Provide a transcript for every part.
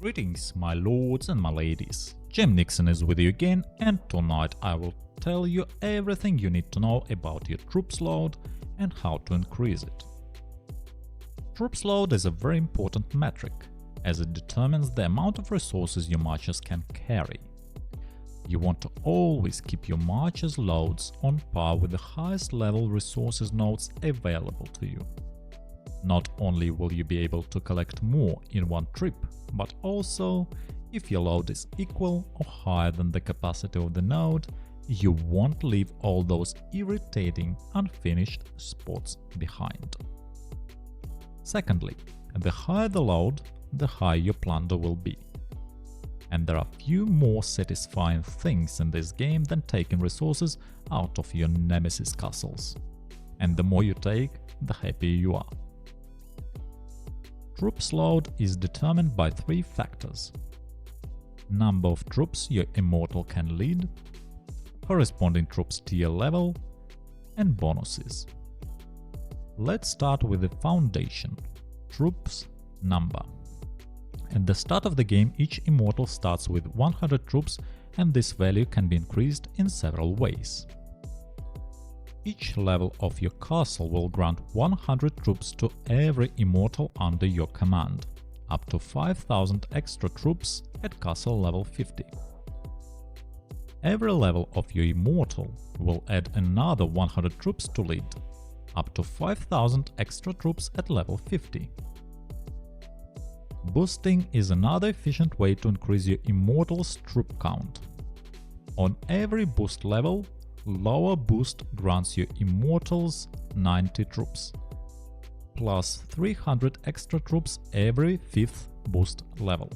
Greetings, my lords and my ladies. GMNikson is with you again, and tonight I will tell you everything you need to know about your troops load and how to increase it. Troops load is a very important metric, as it determines the amount of resources your marchers can carry. You want to always keep your marchers' loads on par with the highest level resources nodes available to you. Not only will you be able to collect more in one trip, but also, if your load is equal or higher than the capacity of the node, you won't leave all those irritating unfinished spots behind. Secondly, the higher the load, the higher your plunder will be. And there are few more satisfying things in this game than taking resources out of your nemesis castles. And the more you take, the happier you are. Troops load is determined by three factors: number of troops your immortal can lead, corresponding troops tier level, and bonuses. Let's start with the foundation, troops number. At the start of the game, each immortal starts with 100 troops, and this value can be increased in several ways. Each level of your castle will grant 100 troops to every immortal under your command, up to 5,000 extra troops at castle level 50. Every level of your immortal will add another 100 troops to lead, up to 5,000 extra troops at level 50. Boosting is another efficient way to increase your immortal's troop count. On every boost level, lower boost grants your immortals 90 troops, plus 300 extra troops every 5th boost level.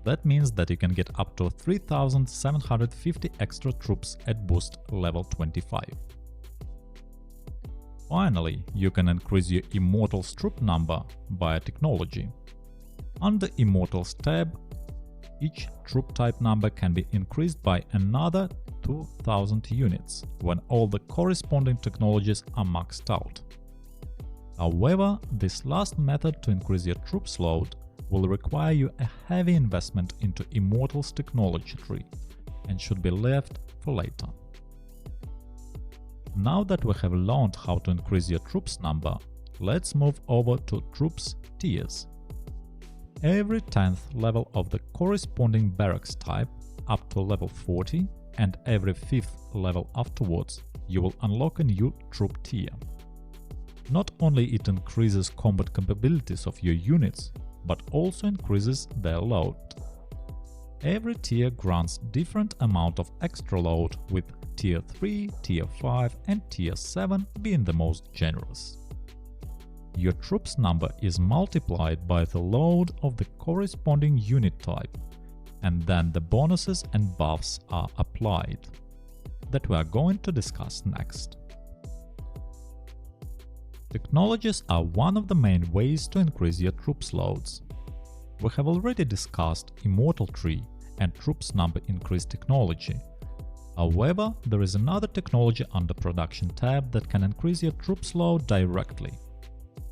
That means that you can get up to 3,750 extra troops at boost level 25. Finally, you can increase your immortal's troop number by a technology. Under Immortals tab, each troop type number can be increased by another 2,000 units when all the corresponding technologies are maxed out. However, this last method to increase your troops load will require you a heavy investment into Immortals technology tree and should be left for later. Now that we have learned how to increase your troops number, let's move over to troops tiers. Every 10th level of the corresponding barracks type up to level 40 and every 5th level afterwards, you will unlock a new troop tier. Not only it increases combat capabilities of your units, but also increases their load. Every tier grants different amount of extra load, with tier 3, tier 5 and tier 7 being the most generous. Your troops number is multiplied by the load of the corresponding unit type, and then the bonuses and buffs are applied, that we are going to discuss next. Technologies are one of the main ways to increase your troops loads. We have already discussed Immortal Tree and Troops Number Increase technology. However, there is another technology under Production tab that can increase your troops load directly,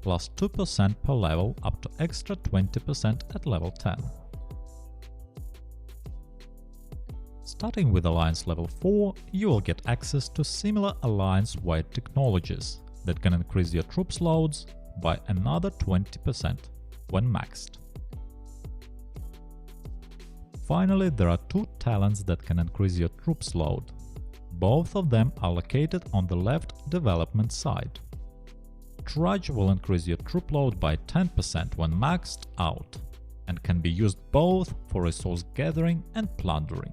plus 2% per level up to extra 20% at level 10. Starting with Alliance level 4, you will get access to similar Alliance-wide technologies that can increase your troops loads by another 20% when maxed. Finally, there are two talents that can increase your troops load. Both of them are located on the left development side. Trudge will increase your troop load by 10% when maxed out, and can be used both for resource gathering and plundering.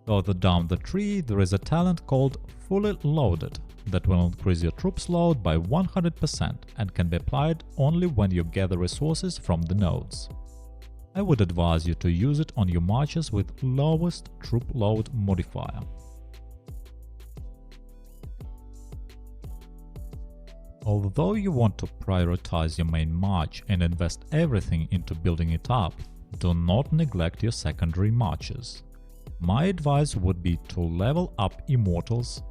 Further down the tree, there is a talent called Fully Loaded that will increase your troops load by 100% and can be applied only when you gather resources from the nodes. I would advise you to use it on your marches with lowest troop load modifier. Although you want to prioritize your main march and invest everything into building it up, do not neglect your secondary marches. My advice would be to level up Immortals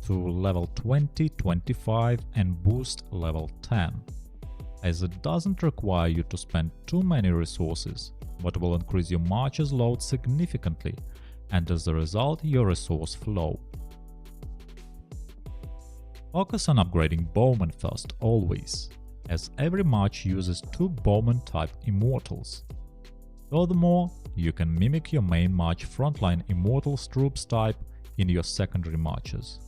to level 20, 25 and boost level 10. as it doesn't require you to spend too many resources, but will increase your march's load significantly, and as a result your resource flow. Focus on upgrading bowmen first always, as every march uses 2 bowman type immortals. Furthermore, you can mimic your main march frontline immortals troops type in your secondary marches.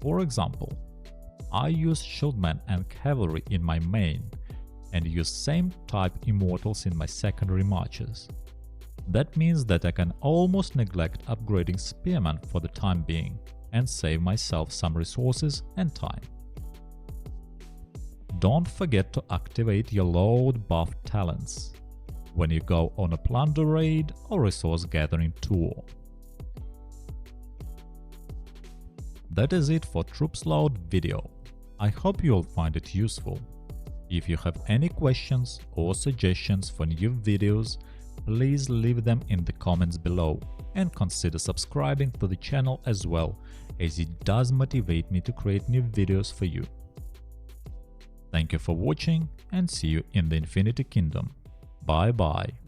For example, I use shieldmen and cavalry in my main, and use same type immortals in my secondary marches. That means that I can almost neglect upgrading spearmen for the time being, and save myself some resources and time. Don't forget to activate your load buff talents when you go on a plunder raid or resource gathering tour. That is it for troops load video. I hope you'll find it useful. If you have any questions or suggestions for new videos, please leave them in the comments below and consider subscribing to the channel as well, as it does motivate me to create new videos for you. Thank you for watching and see you in the Infinity Kingdom. Bye bye.